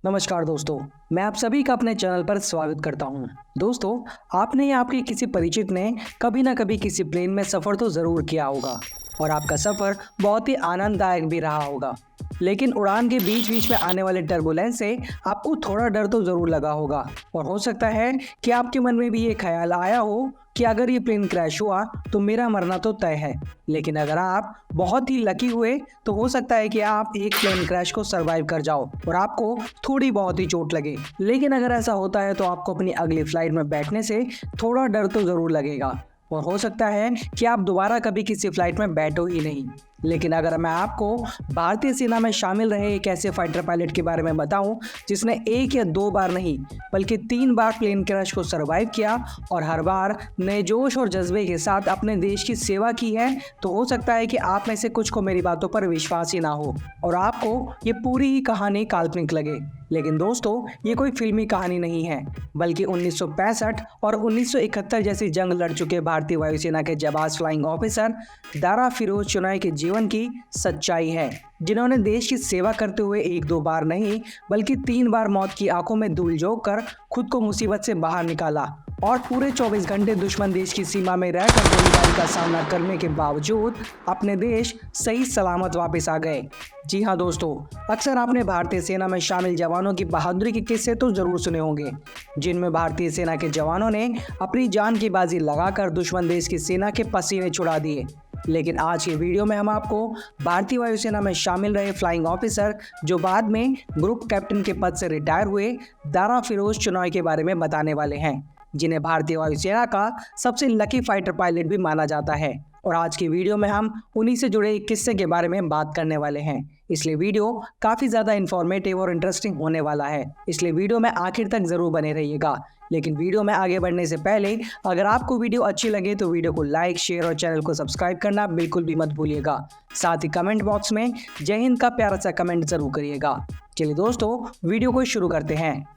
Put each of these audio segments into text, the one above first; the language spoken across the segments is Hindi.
नमस्कार दोस्तों, मैं आप सभी का अपने चैनल पर स्वागत करता हूं। दोस्तों, आपने या आपके किसी परिचित ने कभी ना कभी किसी प्लेन में सफ़र तो ज़रूर किया होगा और आपका सफ़र बहुत ही आनंददायक भी रहा होगा। लेकिन उड़ान के बीच बीच में आने वाले टर्बुलेंस से आपको थोड़ा डर तो ज़रूर लगा होगा और हो सकता है कि आपके मन में भी ये ख्याल आया हो कि अगर ये प्लेन क्रैश हुआ तो मेरा मरना तो तय है। लेकिन अगर आप बहुत ही लकी हुए तो हो सकता है कि आप एक प्लेन क्रैश को सरवाइव कर जाओ और आपको थोड़ी बहुत ही चोट लगे। लेकिन अगर ऐसा होता है तो आपको अपनी अगली फ्लाइट में बैठने से थोड़ा डर तो ज़रूर लगेगा और हो सकता है कि आप दोबारा कभी किसी फ्लाइट में बैठो ही नहीं। लेकिन अगर मैं आपको भारतीय सेना में शामिल रहे एक ऐसे फाइटर पायलट के बारे में बताऊं जिसने एक या दो बार नहीं बल्कि 3 बार प्लेन क्रैश को सरवाइव किया और हर बार नए जोश और जज्बे के साथ अपने देश की सेवा की है, तो हो सकता है कि आप में से कुछ को मेरी बातों पर विश्वास ही ना हो और आपको ये पूरी ही कहानी काल्पनिक लगे। लेकिन दोस्तों, ये कोई फिल्मी कहानी नहीं है, बल्कि 1965 और 1971 जैसी जंग लड़ चुके भारतीय वायुसेना के जाबाज फ्लाइंग ऑफिसर दारा फिरोज चिनॉय के जीवन की सच्चाई है, जिन्होंने देश की सेवा करते हुए एक दो बार नहीं बल्कि 3 बार मौत की आंखों में धूल झोंक कर खुद को मुसीबत से बाहर निकाला और पूरे 24 घंटे दुश्मन देश की सीमा में रहकर गोलीबारी का सामना करने के बावजूद अपने देश सही सलामत वापस आ गए। जी हाँ दोस्तों, अक्सर आपने भारतीय सेना में शामिल जवानों की बहादुरी के किस्से तो जरूर सुने होंगे, जिनमें भारतीय सेना के जवानों ने अपनी जान की बाजी लगाकर दुश्मन देश की सेना के पसीने छुड़ा दिए। लेकिन आज के वीडियो में हम आपको भारतीय वायुसेना में शामिल रहे फ्लाइंग ऑफिसर जो बाद में ग्रुप कैप्टन के पद से रिटायर हुए दारा फिरोज चिनॉय के बारे में बताने वाले हैं, जिन्हें भारतीय वायुसेना का सबसे लकी फाइटर पायलट भी माना जाता है। और आज की वीडियो में हम उन्हीं से जुड़े एक किस्से के बारे में बात करने वाले हैं, इसलिए वीडियो काफ़ी ज़्यादा इन्फॉर्मेटिव और इंटरेस्टिंग होने वाला है, इसलिए वीडियो में आखिर तक ज़रूर बने रहिएगा। लेकिन वीडियो में आगे बढ़ने से पहले अगर आपको वीडियो अच्छी लगे तो वीडियो को लाइक, शेयर और चैनल को सब्सक्राइब करना बिल्कुल भी मत भूलिएगा। साथ ही कमेंट बॉक्स में जय हिंद का प्यारा सा कमेंट जरूर करिएगा। चलिए दोस्तों, वीडियो को शुरू करते हैं।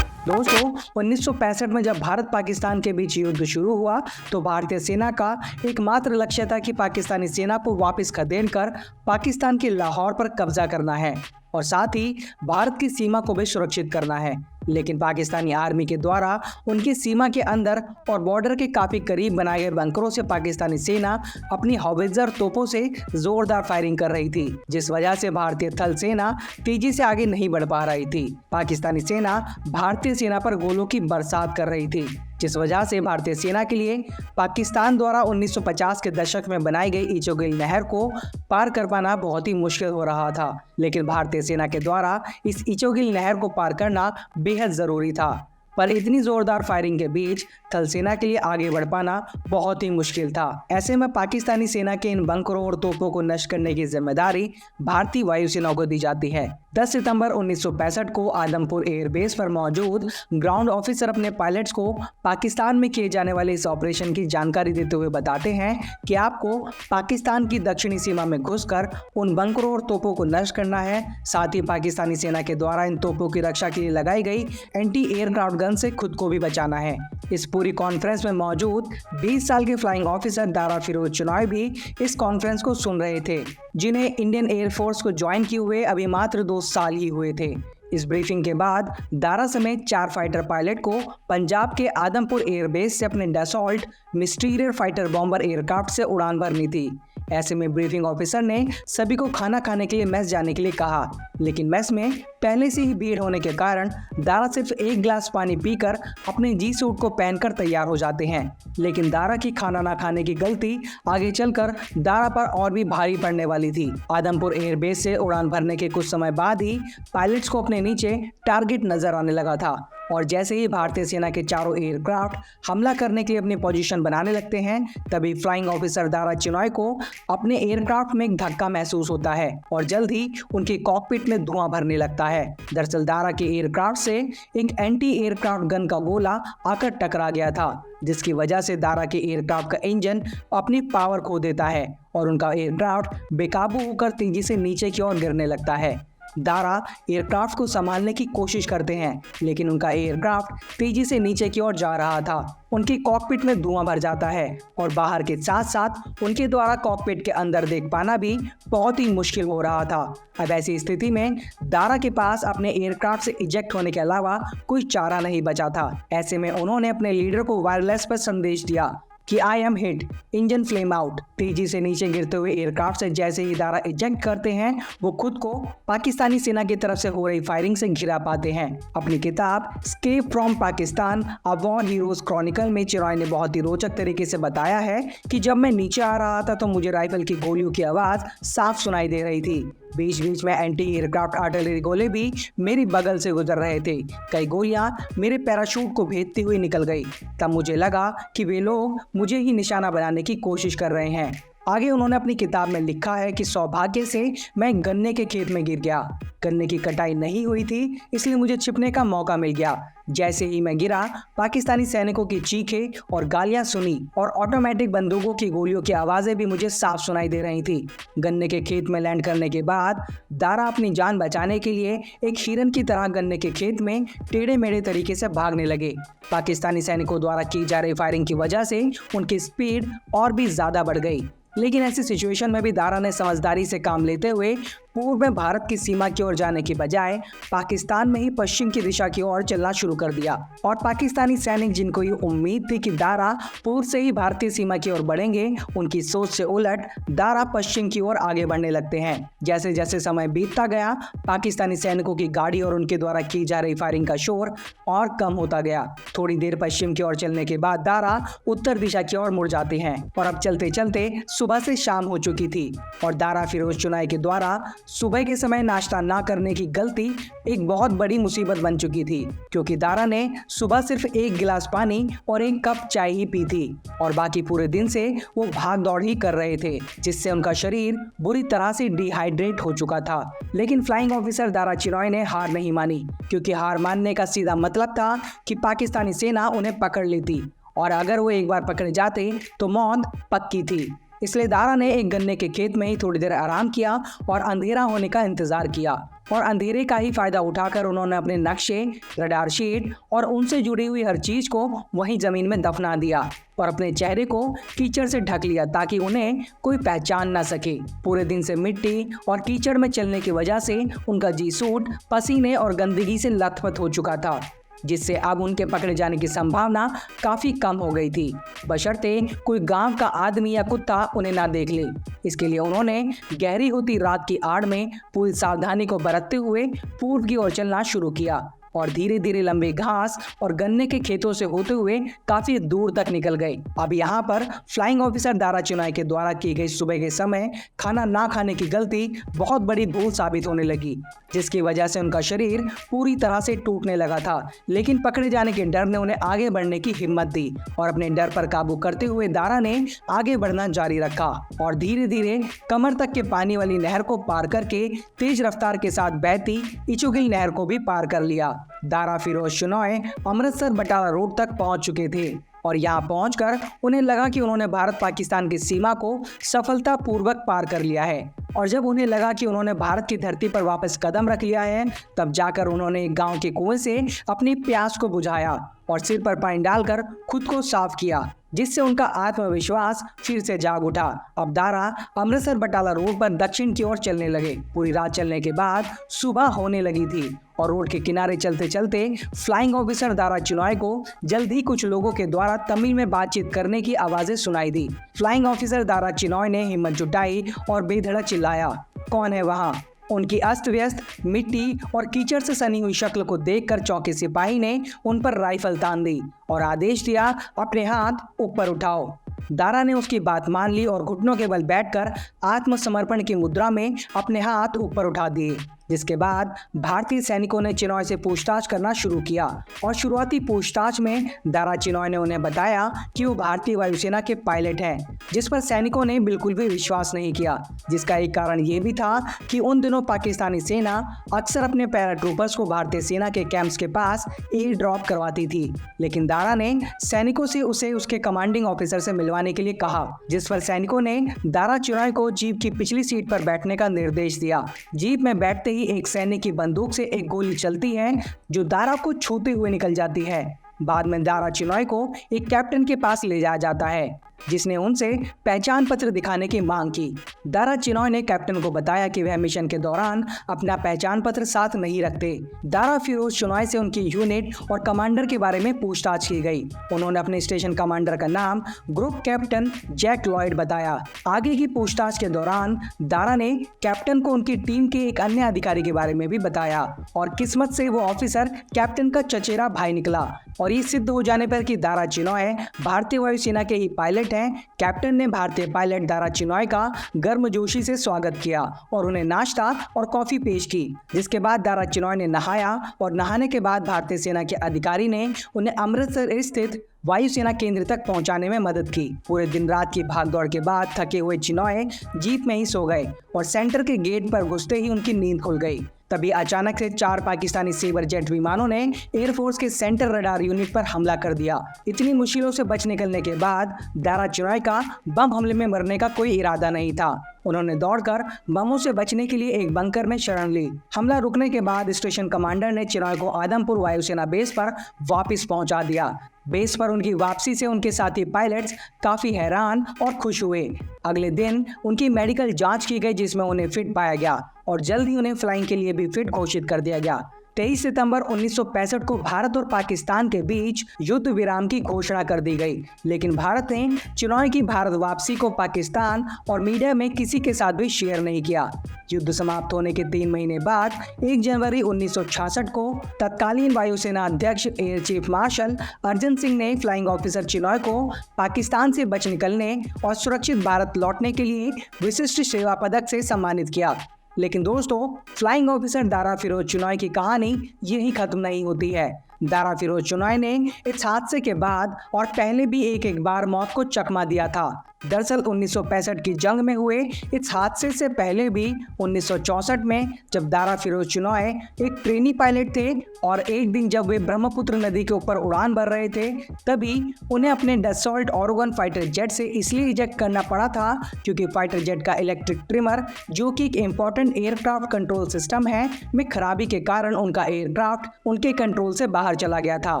दोस्तों, 1965 में जब भारत पाकिस्तान के बीच युद्ध शुरू हुआ तो भारतीय सेना का एकमात्र लक्ष्य था कि पाकिस्तानी सेना को वापस खदेड़ कर पाकिस्तान के लाहौर पर कब्जा करना है और साथ ही भारत की सीमा को भी सुरक्षित करना है। लेकिन पाकिस्तानी आर्मी के द्वारा उनकी सीमा के अंदर और बॉर्डर के काफ़ी करीब बनाए गए बंकरों से पाकिस्तानी सेना अपनी हौवित्जर तोपों से जोरदार फायरिंग कर रही थी, जिस वजह से भारतीय थल सेना तेजी से आगे नहीं बढ़ पा रही थी। पाकिस्तानी सेना भारतीय सेना पर गोलों की बरसात कर रही थी, जिस वजह से भारतीय सेना के लिए पाकिस्तान द्वारा 1950 के दशक में बनाई गई इचोगिल नहर को पार कर पाना बहुत ही मुश्किल हो रहा था। लेकिन भारतीय सेना के द्वारा इस इचोगिल नहर को पार करना बेहद ज़रूरी था, पर इतनी ज़ोरदार फायरिंग के बीच थल सेना के लिए आगे बढ़ पाना बहुत ही मुश्किल था। ऐसे में पाकिस्तानी सेना के इन बंकरों और तोपों को नष्ट करने की जिम्मेदारी भारतीय वायुसेना को दी जाती है। 10 सितंबर 1965 को आदमपुर एयरबेस पर मौजूद ग्राउंड ऑफिसर अपने पायलट्स को पाकिस्तान में किए जाने वाले इस ऑपरेशन की जानकारी देते हुए बताते हैं कि आपको पाकिस्तान की दक्षिणी सीमा में घुसकर उन बंकरों और तोपों को नष्ट करना है। साथ ही पाकिस्तानी सेना के द्वारा इन तोपों की रक्षा के लिए लगाई गई एंटी एयरक्राफ्ट गन से खुद को भी बचाना है। इस पूरी कॉन्फ्रेंस में मौजूद 20 साल के फ्लाइंग ऑफिसर दारा फिरोज चिनॉय भी इस कॉन्फ्रेंस को सुन रहे थे, जिन्हें इंडियन एयरफोर्स को ज्वाइन किए हुए अभी मात्र 2 साल ही हुए थे। इस ब्रीफिंग के बाद दारा समेत 4 फाइटर पायलट को पंजाब के आदमपुर एयरबेस से अपने डसॉल्ट मिस्टीरियर फाइटर बॉम्बर एयरक्राफ्ट से उड़ान भरनी थी। ऐसे में ब्रीफिंग ऑफिसर ने सभी को खाना खाने के लिए मेस जाने के लिए कहा, लेकिन मेस में पहले से ही भीड़ होने के कारण दारा सिर्फ 1 गिलास पानी पीकर अपने जी सूट को पहनकर तैयार हो जाते हैं। लेकिन दारा की खाना ना खाने की गलती आगे चलकर दारा पर और भी भारी पड़ने वाली थी। आदमपुर एयरबेस से उड़ान भरने के कुछ समय बाद ही पायलट्स को अपने नीचे टारगेट नजर आने लगा था और जैसे ही भारतीय सेना के चारों एयरक्राफ्ट हमला करने के लिए अपनी पोजीशन बनाने लगते हैं, तभी फ्लाइंग ऑफिसर दारा चिनॉय को अपने एयरक्राफ्ट में एक धक्का महसूस होता है और जल्द ही उनकी कॉकपिट में धुआं भरने लगता है। दरअसल दारा के एयरक्राफ्ट से एक एंटी एयरक्राफ्ट गन का गोला आकर टकरा गया था, जिसकी वजह से दारा के एयरक्राफ्ट का इंजन अपनी पावर खो देता है और उनका एयरक्राफ्ट बेकाबू होकर तेजी से नीचे की ओर गिरने लगता है। दारा एयरक्राफ्ट को संभालने की कोशिश करते हैं, लेकिन उनका एयरक्राफ्ट तेजी से नीचे की ओर जा रहा था। उनकी कॉकपिट में धुआं भर जाता है और बाहर के साथ साथ उनके द्वारा कॉकपिट के अंदर देख पाना भी बहुत ही मुश्किल हो रहा था। अब ऐसी स्थिति में दारा के पास अपने एयरक्राफ्ट से इजेक्ट होने के अलावा कोई चारा नहीं बचा था। ऐसे में उन्होंने अपने लीडर को वायरलेस पर संदेश दिया कि I am hit, engine flame out. तेजी से नीचे गिरते हुए एयरक्राफ्ट से जैसे ही दारा इजेक्ट करते हैं, वो खुद को पाकिस्तानी सेना की तरफ से हो रही फायरिंग से घिरा पाते हैं। अपनी किताब escape from Pakistan a war heroes Chronicle में चिरॉय ने बहुत ही रोचक तरीके से बताया है कि जब मैं नीचे आ रहा था तो मुझे राइफल की गोलियों की आवाज साफ सुनाई दे रही थी। बीच बीच में एंटी एयरक्राफ्ट आर्टिलरी गोले भी मेरी बगल से गुजर रहे थे। कई गोलियां मेरे पैराशूट को भेदती हुई निकल गई। तब मुझे लगा कि वे लोग मुझे ही निशाना बनाने की कोशिश कर रहे हैं। आगे उन्होंने अपनी किताब में लिखा है कि सौभाग्य से मैं गन्ने के खेत में गिर गया। गन्ने की कटाई नहीं हुई थी, इसलिए मुझे छिपने का मौका मिल गया। जैसे ही मैं गिरा, पाकिस्तानी सैनिकों की चीखें और गालियां सुनी और ऑटोमेटिक बंदूकों की गोलियों की आवाज़ें भी मुझे साफ सुनाई दे रही थी। गन्ने के खेत में लैंड करने के बाद दारा अपनी जान बचाने के लिए एक हिरन की तरह गन्ने के खेत में टेढ़े मेढ़े तरीके से भागने लगे। पाकिस्तानी सैनिकों द्वारा की जा रही फायरिंग की वजह से उनकी स्पीड और भी ज़्यादा बढ़ गई। लेकिन ऐसी सिचुएशन में भी दारा ने समझदारी से काम लेते हुए पूर्व में भारत की सीमा की ओर जाने की बजाय पाकिस्तान में ही पश्चिम की दिशा की ओर चलना शुरू कर दिया। और पाकिस्तानी सैनिक जिनको ये उम्मीद थी कि दारा पूर्व से ही भारतीय सीमा की ओर बढ़ेंगे, उनकी सोच से उलट दारा पश्चिम की ओर आगे बढ़ने लगते हैं। जैसे जैसे समय बीतता गया, पाकिस्तानी सैनिकों की गाड़ी और उनके द्वारा की जा रही फायरिंग का शोर और कम होता गया। थोड़ी देर पश्चिम की ओर चलने के बाद दारा उत्तर दिशा की ओर मुड़ जाते हैं और अब चलते चलते सुबह से शाम हो चुकी थी। और दारा फिरोज चुनाई के द्वारा सुबह के समय नाश्ता ना करने की गलती एक बहुत बड़ी मुसीबत बन चुकी थी, क्योंकि दारा ने सुबह सिर्फ एक गिलास पानी और एक कप चाय ही पी थी और बाकी पूरे दिन से वो भाग दौड़ ही कर रहे थे, जिससे उनका शरीर बुरी तरह से डिहाइड्रेट हो चुका था। लेकिन फ्लाइंग ऑफिसर दारा चिरॉय ने हार नहीं मानी, क्योंकि हार मानने का सीधा मतलब था कि पाकिस्तानी सेना उन्हें पकड़ लेती और अगर वो एक बार पकड़े जाते तो मौत पक्की थी। इसलिए दारा ने एक गन्ने के खेत में ही थोड़ी देर आराम किया और अंधेरा होने का इंतजार किया और अंधेरे का ही फायदा उठाकर उन्होंने अपने नक्शे, रडार शीट और उनसे जुड़ी हुई हर चीज को वहीं जमीन में दफना दिया और अपने चेहरे को कीचड़ से ढक लिया ताकि उन्हें कोई पहचान ना सके। पूरे दिन से मिट्टी और कीचड़ में चलने की वजह से उनका जी सूट पसीने और गंदगी से लथपथ हो चुका था, जिससे अब उनके पकड़े जाने की संभावना काफ़ी कम हो गई थी, बशर्ते कोई गांव का आदमी या कुत्ता उन्हें ना देख ले। इसके लिए उन्होंने गहरी होती रात की आड़ में पूरी सावधानी को बरतते हुए पूर्व की ओर चलना शुरू किया और धीरे धीरे लंबे घास और गन्ने के खेतों से होते हुए काफी दूर तक निकल गए। अब यहाँ पर फ्लाइंग ऑफिसर दारा चिनाई के द्वारा की गई सुबह के समय खाना ना खाने की गलती बहुत बड़ी भूल साबित होने लगी, जिसकी वजह से उनका शरीर पूरी तरह से टूटने लगा था। लेकिन पकड़े जाने के डर ने उन्हें आगे बढ़ने की हिम्मत दी और अपने डर पर काबू करते हुए दारा ने आगे बढ़ना जारी रखा और धीरे धीरे कमर तक के पानी वाली नहर को पार करके तेज रफ्तार के साथ बहती इचुगिल नहर को भी पार कर लिया। दारा फिरोज चिनॉय अमृतसर बटाला रोड तक पहुंच चुके थे और यहाँ पहुंचकर उन्हें लगा कि उन्होंने भारत पाकिस्तान की सीमा को सफलतापूर्वक पार कर लिया है। और जब उन्हें लगा कि उन्होंने भारत की धरती पर वापस कदम रख लिया है, तब जाकर उन्होंने एक गांव के कुएं से अपनी प्यास को बुझाया और सिर पर पानी डालकर खुद को साफ किया, जिससे उनका आत्मविश्वास फिर से जाग उठा। अब दारा अमृतसर बटाला रोड पर दक्षिण की ओर चलने लगे। पूरी रात चलने के बाद सुबह होने लगी थी और रोड के किनारे चलते चलते फ्लाइंग ऑफिसर दारा चिनॉय को जल्द ही कुछ लोगों के द्वारा तमिल में बातचीत करने की आवाजें सुनाई दी। फ्लाइंग ऑफिसर दारा चिनॉय ने हिम्मत जुटाई और बेधड़क चिल्लाया, कौन है वहाँ? उनकी अस्त व्यस्त मिट्टी और कीचड़ से सनी हुई शक्ल को देखकर चौके सिपाही ने उन पर राइफल तान दी और आदेश दिया, अपने हाथ ऊपर उठाओ। दारा ने उसकी बात मान ली और घुटनों के बल बैठकर आत्मसमर्पण की मुद्रा में अपने हाथ ऊपर उठा दिए, जिसके बाद भारतीय सैनिकों ने चिनॉय से पूछताछ करना शुरू किया और शुरुआती पूछताछ में दारा चिनॉय ने उन्हें बताया कि वो भारतीय वायुसेना के पायलट हैं, जिस पर सैनिकों ने बिल्कुल भी विश्वास नहीं किया, जिसका एक कारण ये भी था कि उन दिनों पाकिस्तानी सेना अक्सर अपने पैराट्रूपर्स को भारतीय सेना के कैंप्स के पास एयर ड्रॉप करवाती थी। लेकिन दारा ने सैनिकों से उसे उसके कमांडिंग ऑफिसर से मिलवाने के लिए कहा, जिस पर सैनिकों ने दारा चिनॉय को जीप की पिछली सीट पर बैठने का निर्देश दिया। जीप में बैठते ही ही एक सैनिक की बंदूक से एक गोली चलती है जो दारा को छूते हुए निकल जाती है। बाद में दारा चिनॉय को एक कैप्टन के पास ले जाया जाता है जिसने उनसे पहचान पत्र दिखाने की मांग की। दारा चिनॉय ने कैप्टन को बताया कि वह मिशन के दौरान अपना पहचान पत्र साथ नहीं रखते। दारा फिरोज चिनॉय से उनकी यूनिट और कमांडर के बारे में पूछताछ की गई। उन्होंने अपने स्टेशन कमांडर का नाम ग्रुप कैप्टन जैक लॉयड बताया। आगे की पूछताछ के दौरान दारा ने कैप्टन को उनकी टीम के एक अन्य अधिकारी के बारे में भी बताया और किस्मत से वो ऑफिसर कैप्टन का चचेरा भाई निकला। और ये सिद्ध हो जाने पर कि दारा चिनॉय भारतीय वायुसेना के ही पायलट हैं, कैप्टन ने भारतीय पायलट दारा चिनॉय का गर्मजोशी से स्वागत किया और उन्हें नाश्ता और कॉफी पेश की। जिसके बाद दारा चिनॉय ने नहाया और नहाने के बाद भारतीय सेना के अधिकारी ने उन्हें अमृतसर स्थित वायुसेना केंद्र तक पहुंचाने में मदद की। पूरे दिन रात की भागदौड़ के बाद थके हुए चिनॉय जीप में ही सो गए और सेंटर के गेट पर घुसते ही उनकी नींद खुल गई। तभी अचानक से 4 पाकिस्तानी सेबर जेट विमानों ने एयरफोर्स के सेंटर रडार यूनिट पर हमला कर दिया। इतनी मुश्किलों से बच निकलने के बाद दारा चिनॉय का बम हमले में मरने का कोई इरादा नहीं था। उन्होंने दौड़कर बमों से बचने के लिए एक बंकर में शरण ली। हमला रुकने के बाद स्टेशन कमांडर ने चिनॉय को आदमपुर वायुसेना बेस पर वापस पहुंचा दिया। बेस पर उनकी वापसी से उनके साथी पायलट्स काफ़ी हैरान और खुश हुए। अगले दिन उनकी मेडिकल जांच की गई जिसमें उन्हें फिट पाया गया और जल्द ही उन्हें फ्लाइंग के लिए भी फिट घोषित कर दिया गया। 23 सितंबर 1965 को भारत और पाकिस्तान के बीच युद्ध विराम की घोषणा कर दी गई, लेकिन भारत ने चिनॉय की भारत वापसी को पाकिस्तान और मीडिया में किसी के साथ भी शेयर नहीं किया। युद्ध समाप्त होने के 3 महीने बाद 1 जनवरी 1966 को तत्कालीन वायुसेना अध्यक्ष air chief marshal Arjan Singh ने फ्लाइंग ऑफिसर चिनॉय को पाकिस्तान से बच निकलने और सुरक्षित भारत लौटने के लिए विशिष्ट सेवा पदक से सम्मानित किया। लेकिन दोस्तों, फ्लाइंग ऑफिसर दारा फिरोज चिनॉय की कहानी यही खत्म नहीं होती है। दारा फिरोज चिनॉय ने इस हादसे के बाद और पहले भी एक बार मौत को चकमा दिया था। दरअसल 1965 की जंग में हुए इस हादसे से पहले भी 1964 में जब दारा फिरोज चिनॉय एक ट्रेनी पायलट थे और एक दिन जब वे ब्रह्मपुत्र नदी के ऊपर उड़ान भर रहे थे, तभी उन्हें अपने डसॉल्ट ऑर्गन फाइटर जेट से इसलिए इजेक्ट करना पड़ा था क्योंकि फाइटर जेट का इलेक्ट्रिक ट्रिमर, जो कि एक इम्पॉर्टेंट एयरक्राफ्ट कंट्रोल सिस्टम है, में खराबी के कारण उनका एयरक्राफ्ट उनके कंट्रोल से बाहर चला गया था।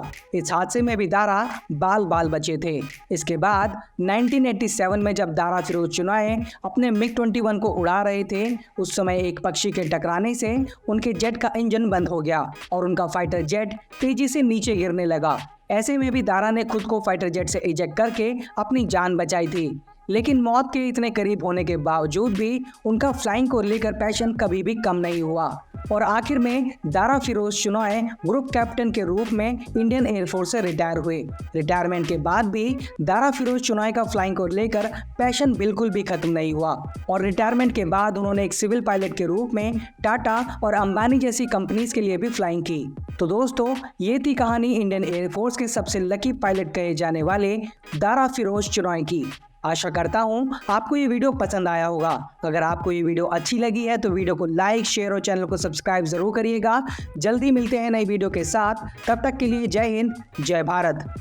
इस हादसे में भी दारा बाल बचे थे। इसके बाद 1987 में जब दारा फिरोज चिनॉय अपने मिग-21 को उड़ा रहे थे, उस समय एक पक्षी के टकराने से उनके जेट का इंजन बंद हो गया और उनका फाइटर जेट तेजी से नीचे गिरने लगा। ऐसे में भी दारा ने खुद को फाइटर जेट से इजेक्ट करके अपनी जान बचाई थी। लेकिन मौत के इतने करीब होने के बावजूद भी उनका फ्लाइंग को लेकर पैशन कभी भी कम नहीं हुआ और आखिर में दारा फिरोज चिनॉय ग्रुप कैप्टन के रूप में इंडियन एयरफोर्स से रिटायर हुए। रिटायरमेंट के बाद भी दारा फिरोज चिनॉय का फ्लाइंग को लेकर पैशन बिल्कुल भी खत्म नहीं हुआ और रिटायरमेंट के बाद उन्होंने एक सिविल पायलट के रूप में टाटा और अंबानी जैसी कंपनीज के लिए भी फ्लाइंग की। तो दोस्तों, ये थी कहानी इंडियन एयरफोर्स के सबसे लकी पायलट कहे जाने वाले दारा फिरोज चिनॉय की। आशा करता हूँ आपको ये वीडियो पसंद आया होगा। अगर आपको ये वीडियो अच्छी लगी है तो वीडियो को लाइक, शेयर और चैनल को सब्सक्राइब जरूर करिएगा। जल्दी मिलते हैं नई वीडियो के साथ, तब तक के लिए जय हिंद, जय भारत।